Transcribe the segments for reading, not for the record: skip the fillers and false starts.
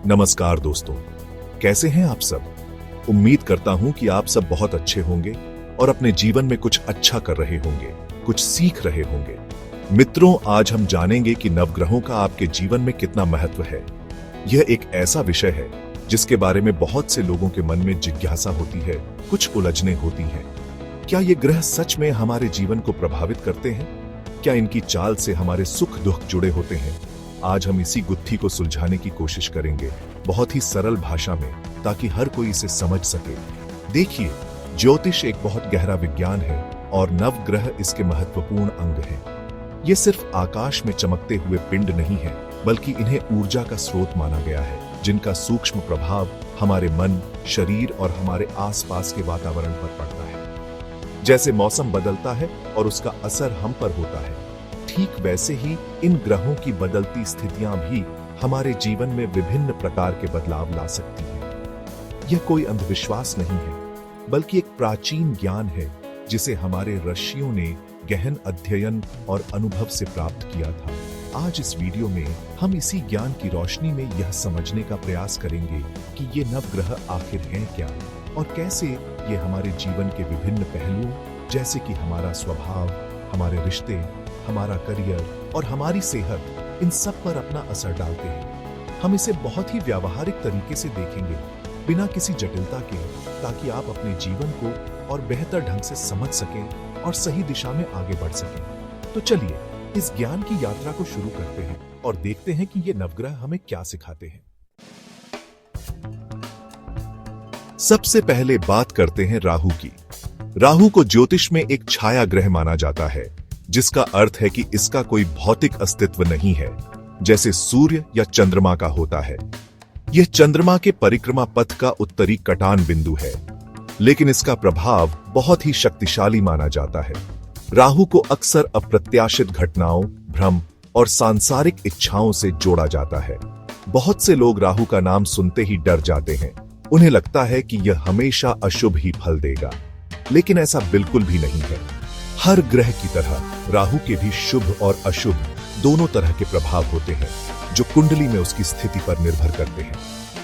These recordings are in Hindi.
नमस्कार दोस्तों, कैसे हैं आप सब। उम्मीद करता हूं कि आप सब बहुत अच्छे होंगे और अपने जीवन में कुछ अच्छा कर रहे होंगे, कुछ सीख रहे होंगे। मित्रों, आज हम जानेंगे कि नवग्रहों का आपके जीवन में कितना महत्व है। यह एक ऐसा विषय है जिसके बारे में बहुत से लोगों के मन में जिज्ञासा होती है, कुछ उलझने होती हैं। क्या ये ग्रह सच में हमारे जीवन को प्रभावित करते हैं? क्या इनकी चाल से हमारे सुख दुख जुड़े होते हैं? आज हम इसी गुत्थी को सुलझाने की कोशिश करेंगे, बहुत ही सरल भाषा में, ताकि हर कोई इसे समझ सके। देखिए, ज्योतिष एक बहुत गहरा विज्ञान है और नवग्रह इसके महत्वपूर्ण अंग हैं। ये सिर्फ आकाश में चमकते हुए पिंड नहीं है, बल्कि इन्हें ऊर्जा का स्रोत माना गया है, जिनका सूक्ष्म प्रभाव हमारे मन, शरीर और हमारे आसपास के वातावरण पर पड़ता है। जैसे मौसम बदलता है और उसका असर हम पर होता है, ठीक वैसे ही इन ग्रहों की बदलती स्थितियां भी हमारे जीवन में विभिन्न प्रकार के बदलाव ला सकती हैं। यह कोई अंधविश्वास नहीं है, बल्कि एक प्राचीन ज्ञान है जिसे हमारे ऋषियों ने गहन अध्ययन और अनुभव से प्राप्त किया था। आज इस वीडियो में हम इसी ज्ञान की रोशनी में यह समझने का प्रयास करेंगे कि ये नवग्रह आखिर हैं क्या और कैसे ये हमारे जीवन के विभिन्न पहलुओं, जैसे कि हमारा स्वभाव, हमारे रिश्ते, हमारा करियर और हमारी सेहत, इन सब पर अपना असर डालते हैं। हम इसे बहुत ही व्यावहारिक तरीके से देखेंगे, बिना किसी जटिलता के, ताकि आप अपने जीवन को और बेहतर ढंग से समझ सकें और सही दिशा में आगे बढ़ सकें। तो चलिए इस ज्ञान की यात्रा को शुरू करते हैं और देखते हैं कि ये नवग्रह हमें क्या सिखाते हैं। सबसे पहले बात करते हैं राहु की। राहु को ज्योतिष में एक छाया ग्रह माना जाता है, जिसका अर्थ है कि इसका कोई भौतिक अस्तित्व नहीं है, जैसे सूर्य या चंद्रमा का होता है। यह चंद्रमा के परिक्रमा पथ का उत्तरी कटान बिंदु है, लेकिन इसका प्रभाव बहुत ही शक्तिशाली माना जाता है। राहु को अक्सर अप्रत्याशित घटनाओं, भ्रम और सांसारिक इच्छाओं से जोड़ा जाता है। बहुत से लोग राहु का नाम सुनते ही डर जाते हैं। उन्हें लगता है कि यह हमेशा अशुभ ही फल देगा, लेकिन ऐसा बिल्कुल भी नहीं है। हर ग्रह की तरह राहु के भी शुभ और अशुभ दोनों तरह के प्रभाव होते हैं, जो कुंडली में उसकी स्थिति पर निर्भर करते हैं।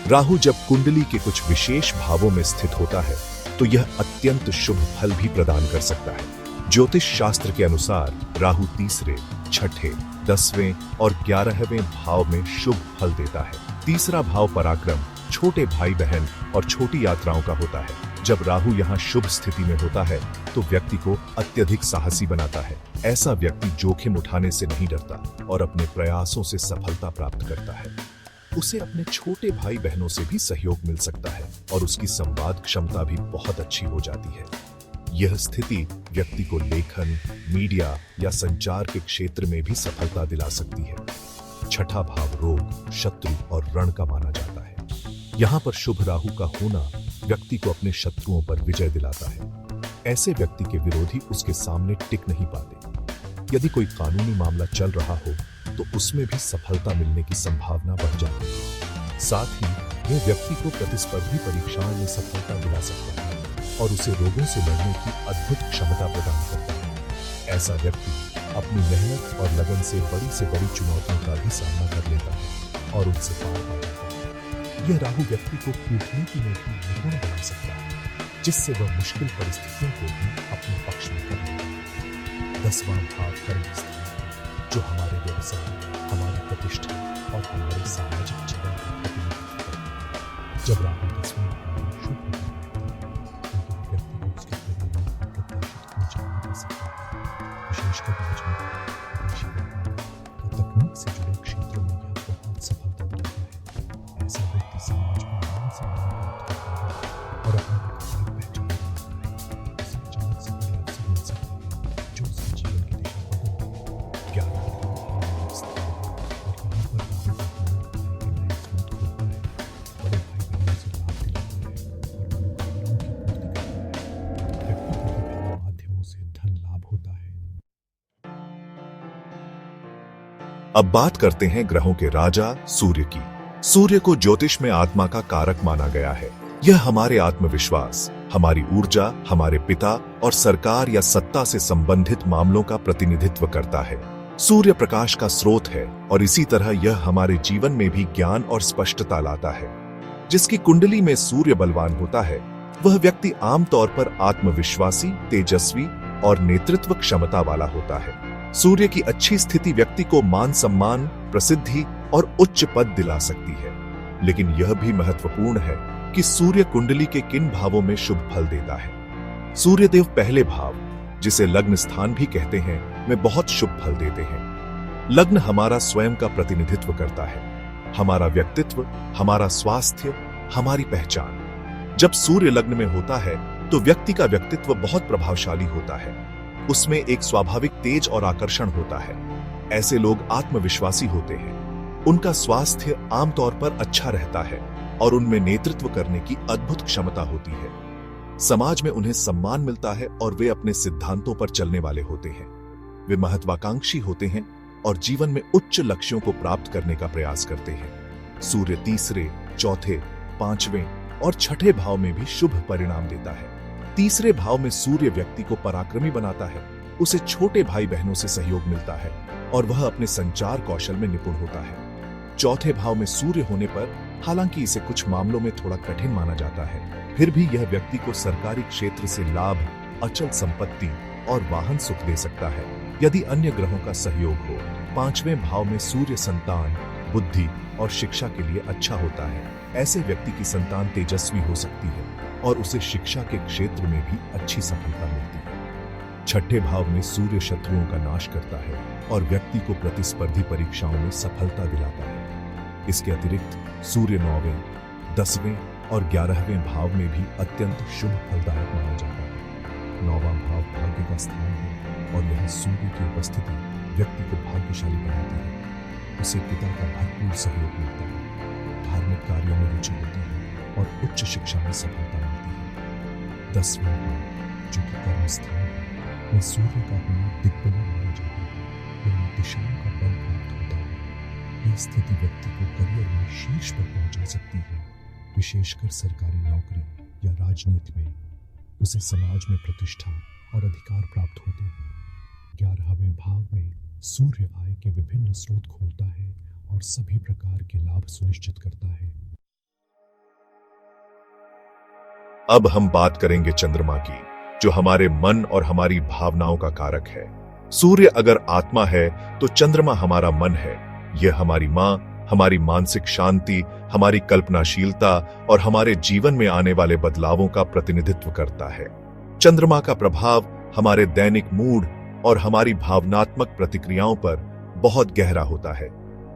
राहु जब कुंडली के कुछ विशेष भावों में स्थित होता है, तो यह अत्यंत शुभ फल भी प्रदान कर सकता है। ज्योतिष शास्त्र के अनुसार राहु तीसरे, छठे, 10वें और 11वें भाव में शुभ फल देता है। तीसरा भाव पराक्रम, छोटे भाई बहन और छोटी यात्राओं का होता है। जब राहु यहाँ शुभ स्थिति में होता है, तो व्यक्ति को अत्यधिक साहसी बनाता है। ऐसा व्यक्ति जोखिम उठाने से नहीं डरता और अपने प्रयासों से सफलता प्राप्त करता है। उसे अपने छोटे भाई बहनों से भी सहयोग मिल सकता है और उसकी संवाद क्षमता भी बहुत अच्छी हो जाती है। यह स्थिति व्यक्ति को लेखन, मीडिया या संचार के क्षेत्र में भी सफलता दिला सकती है। छठा भाव रोग, शत्रु और रण का माना जाता है। यहाँ पर शुभ राहु का होना व्यक्ति को अपने शत्रुओं पर विजय दिलाता है। ऐसे व्यक्ति के विरोधी उसके सामने टिक नहीं पाते। यदि कोई कानूनी मामला चल रहा हो, तो उसमें भी सफलता मिलने की संभावना बढ़ जाती है। साथ ही यह व्यक्ति को प्रतिस्पर्धी परीक्षाओं में सफलता दिला सकता है और उसे रोगों से लड़ने की अद्भुत क्षमता प्रदान करता है। ऐसा व्यक्ति अपनी मेहनत और लगन से बड़ी चुनौतियों का भी सामना कर लेता है और उनसे पार पा जाता है। यह राहु व्यक्ति को कूटनीति में भी निपुण बना सकता है, जिससे वह मुश्किल परिस्थितियों को भी अपने पक्ष में कर लेता है। 10वां भाव कर्म स्थान, जो हमारे व्यवसाय, हमारी प्रतिष्ठा और हमारे सामाजिक जीवन का प्रतिनिधित्व करता है। जब राहु 10वें भाव में शुभ होता है, तो यह व्यक्ति को उसके करियर में अप्रत्याशित ऊंचाइयों कर सकता है। विशेषकर राजनीति, विदेशी व्यापार या तकनीक से जुड़े क्षेत्रों में यह बहुत सफलता दिलाता है। ऐसा व्यक्ति समाज में मान सम्मान प्राप्त करता है और अपनी पहचान बनाता है। उसे अचानक से बड़े अवसर मिल सकते हैं, जो उसके जीवन की दिशा बदल देंगे। 11 और यहाँ पर राहु का होना के नए स्रोत खोलता है, बड़े भाई बहनों से लाभ दिलाता है और मनोकामनाओं की पूर्ति करता है। व्यक्ति को विभिन्न माध्यमों से धन लाभ होता है। अब बात करते हैं ग्रहों के राजा सूर्य की। सूर्य को ज्योतिष में आत्मा का कारक माना गया है। यह हमारे आत्मविश्वास, हमारी ऊर्जा, हमारे पिता और सरकार या सत्ता से संबंधित मामलों का प्रतिनिधित्व करता है। सूर्य प्रकाश का स्रोत है और इसी तरह यह हमारे जीवन में भी ज्ञान और स्पष्टता लाता है। जिसकी कुंडली में सूर्य बलवान होता है वह व्यक्ति आमतौर पर आत्मविश्वासी, तेजस्वी और नेतृत्व क्षमता वाला होता है। सूर्य की अच्छी स्थिति व्यक्ति को मान सम्मान, प्रसिद्धि और उच्च पद दिला सकती है। लेकिन यह भी महत्वपूर्ण है कि सूर्य कुंडली के किन भावों में शुभ फल देता है। सूर्यदेव पहले भाव, जिसे लग्न स्थान भी कहते हैं, में बहुत शुभ फल देते हैं। लग्न हमारा स्वयं का प्रतिनिधित्व करता है, हमारा व्यक्तित्व, हमारा स्वास्थ्य, हमारी पहचान। जब सूर्य लग्न में होता है तो व्यक्ति का व्यक्तित्व बहुत प्रभावशाली होता है। उसमें एक स्वाभाविक तेज और आकर्षण होता है। ऐसे लोग आत्मविश्वासी होते हैं। उनका स्वास्थ्य आमतौर पर अच्छा रहता है और उनमें नेतृत्व करने की अद्भुत क्षमता होती है। समाज में उन्हें सम्मान मिलता है और वे अपने सिद्धांतों पर चलने वाले होते हैं। वे महत्वाकांक्षी होते हैं और जीवन में उच्च लक्ष्यों को प्राप्त करने का प्रयास करते हैं। सूर्य तीसरे, चौथे, पांचवें और छठे भाव में भी शुभ परिणाम देता है। तीसरे भाव में सूर्य व्यक्ति को पराक्रमी बनाता है। उसे छोटे भाई बहनों से सहयोग मिलता है और वह अपने संचार कौशल में निपुण होता है। चौथे भाव में सूर्य होने पर हालांकि इसे कुछ मामलों में थोड़ा कठिन माना जाता है, फिर भी यह व्यक्ति को सरकारी क्षेत्र से लाभ, अचल संपत्ति और वाहन सुख दे सकता है यदि अन्य ग्रहों का सहयोग हो। पांचवें भाव में सूर्य संतान, बुद्धि और शिक्षा के लिए अच्छा होता है। ऐसे व्यक्ति की संतान तेजस्वी हो सकती है और उसे शिक्षा के क्षेत्र में भी अच्छी सफलता मिलती है। छठे भाव में सूर्य शत्रुओं का नाश करता है और व्यक्ति को प्रतिस्पर्धी परीक्षाओं में सफलता दिलाता है। इसके अतिरिक्त सूर्य 9वें, 10वें और 11वें भाव में भी अत्यंत शुभ फलदायक माना जाता है। 9वां भाव भाग्य का स्थान है और यह सूर्य की उपस्थिति व्यक्ति को भाग्यशाली बनाती है। उसे पिता का भरपूर सहयोग मिलता है, धार्मिक कार्यों में रुचि होती है और उच्च शिक्षा में सफलता मिलती है। 10वां भाव, जो कि कर्म स्थान है, में सूर्य का होना दिग्बली माना जाता है। यानी दिशाओं का बल प्राप्त होता है। यह स्थिति व्यक्ति को करियर में शीर्ष पर पहुंचा सकती है, विशेषकर सरकारी नौकरी या राजनीति में। उसे समाज में प्रतिष्ठा और अधिकार प्राप्त होते हैं। 11वें भाव में सूर्य आय के विभिन्न स्रोत खोलता है और सभी प्रकार के लाभ सुनिश्चित करता है। अब हम बात करेंगे चंद्रमा की, जो हमारे मन और हमारी भावनाओं का कारक है। सूर्य अगर आत्मा है तो चंद्रमा हमारा मन है। यह हमारी मां, हमारी मानसिक शांति, हमारी कल्पनाशीलता और हमारे जीवन में आने वाले बदलावों का प्रतिनिधित्व करता है। चंद्रमा का प्रभाव हमारे दैनिक मूड और हमारी भावनात्मक प्रतिक्रियाओं पर बहुत गहरा होता है।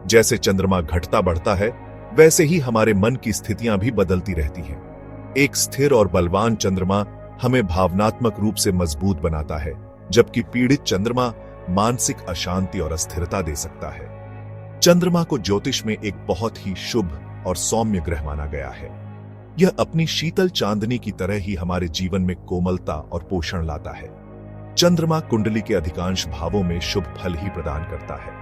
जैसे चंद्रमा घटता बढ़ता है, वैसे ही हमारे मन की स्थितियां भी बदलती रहती हैं। एक स्थिर और बलवान चंद्रमा हमें भावनात्मक रूप से मजबूत बनाता है, जबकि पीड़ित चंद्रमा मानसिक अशांति और अस्थिरता दे सकता है। चंद्रमा को ज्योतिष में एक बहुत ही शुभ और सौम्य ग्रह माना गया है। यह अपनी शीतल चांदनी की तरह ही हमारे जीवन में कोमलता और पोषण लाता है। चंद्रमा कुंडली के अधिकांश भावों में शुभ फल ही प्रदान करता है।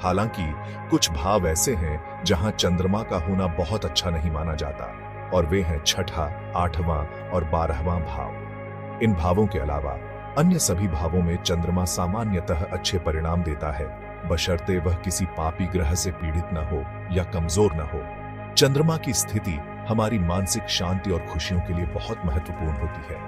हालांकि कुछ भाव ऐसे हैं जहां चंद्रमा का होना बहुत अच्छा नहीं माना जाता, और वे हैं छठा, 8वां और 12वां भाव। इन भावों के अलावा अन्य सभी भावों में चंद्रमा सामान्यतः अच्छे परिणाम देता है, बशर्ते वह किसी पापी ग्रह से पीड़ित न हो या कमजोर न हो। चंद्रमा की स्थिति हमारी मानसिक शांति और खुशियों के लिए बहुत महत्वपूर्ण होती है।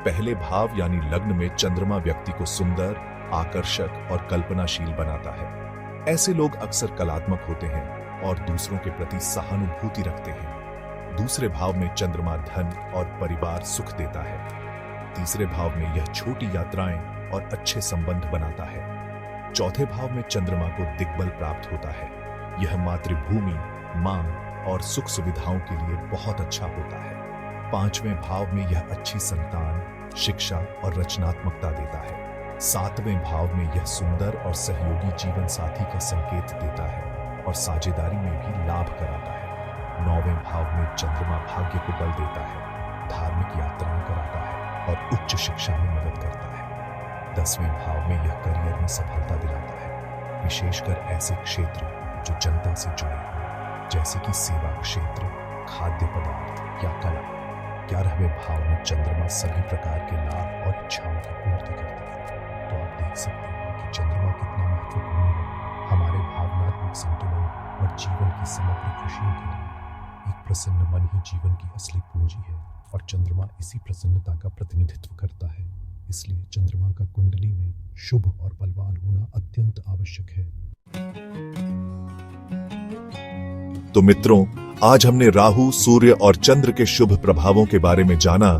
पहले भाव यानी लग्न में चंद्रमा व्यक्ति को सुंदर, आकर्षक और कल्पनाशील बनाता है। ऐसे लोग अक्सर कलात्मक होते हैं और दूसरों के प्रति सहानुभूति रखते हैं। दूसरे भाव में चंद्रमा धन और परिवार सुख देता है। तीसरे भाव में यह छोटी यात्राएं और अच्छे संबंध बनाता है। चौथे भाव में चंद्रमा को दिग्बल प्राप्त होता है। यह मातृभूमि, मां और सुख सुविधाओं के लिए बहुत अच्छा होता है। 5वें भाव में यह अच्छी संतान, शिक्षा और रचनात्मकता देता है। 7वें भाव में यह सुंदर और सहयोगी जीवन साथी का संकेत देता है और साझेदारी में भी लाभ कराता है। 9वें भाव में चंद्रमा भाग्य को बल देता है, धार्मिक यात्राएं कराता है और उच्च शिक्षा में मदद करता है। 10वें भाव में यह करियर में सफलता दिलाता है, विशेषकर ऐसे क्षेत्र जो जनता से जुड़े हों, जैसे कि सेवा क्षेत्र, खाद्य पदार्थ या कला। 11वें भाव में चंद्रमा सभी प्रकार के लाभ और इच्छाओं की पूर्ति करता है। तो आप देख सकते हैं कि चंद्रमा कितना महत्वपूर्ण है हमारे भावनात्मक संतुलन और जीवन की समग्र खुशियों के लिए। एक प्रसन्न मन ही जीवन की असली पूंजी है और चंद्रमा इसी प्रसन्नता का प्रतिनिधित्व करता है। इसलिए चंद्रमा का कुंडली में शुभ और बलवान होना अत्यंत आवश्यक है। तो मित्रों, आज हमने राहु, सूर्य और चंद्र के शुभ प्रभावों के बारे में जाना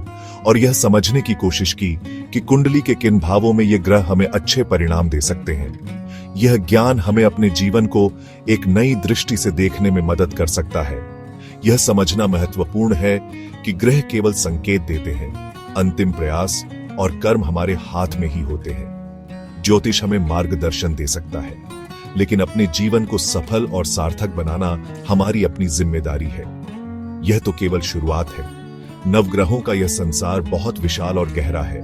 और यह समझने की कोशिश की कि कुंडली के किन भावों में ये ग्रह हमें अच्छे परिणाम दे सकते हैं। यह ज्ञान हमें अपने जीवन को एक नई दृष्टि से देखने में मदद कर सकता है। यह समझना महत्वपूर्ण है कि ग्रह केवल संकेत देते हैं, अंतिम प्रयास और कर्म हमारे हाथ में ही होते हैं। ज्योतिष हमें मार्गदर्शन दे सकता है, लेकिन अपने जीवन को सफल और सार्थक बनाना हमारी अपनी जिम्मेदारी है। यह तो केवल शुरुआत है। नवग्रहों का यह संसार बहुत विशाल और गहरा है।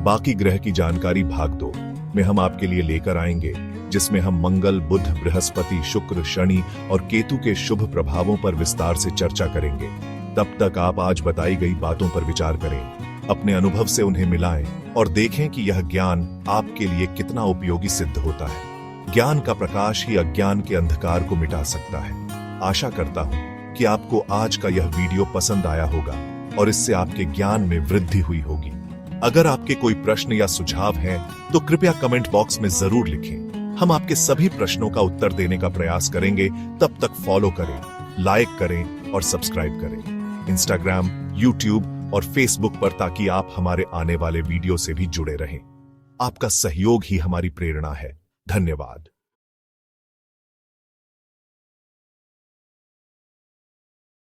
बाकी ग्रह की जानकारी भाग 2 में हम आपके लिए लेकर आएंगे, जिसमें हम मंगल, बुध, बृहस्पति, शुक्र, शनि और केतु के शुभ प्रभावों पर विस्तार से चर्चा करेंगे। तब तक आप आज बताई गई बातों पर विचार करें, अपने अनुभव से उन्हें मिलाएं और देखें कि यह ज्ञान आपके लिए कितना उपयोगी सिद्ध होता है। ज्ञान का प्रकाश ही अज्ञान के अंधकार को मिटा सकता है। आशा करता हूं कि आपको आज का यह वीडियो पसंद आया होगा और इससे आपके ज्ञान में वृद्धि हुई होगी। अगर आपके कोई प्रश्न या सुझाव हैं, तो कृपया कमेंट बॉक्स में जरूर लिखें। हम आपके सभी प्रश्नों का उत्तर देने का प्रयास करेंगे। तब तक फॉलो करें, लाइक करें और सब्सक्राइब करें इंस्टाग्राम, यूट्यूब और फेसबुक पर, ताकि आप हमारे आने वाले वीडियो से भी जुड़े रहें। आपका सहयोग ही हमारी प्रेरणा है। धन्यवाद।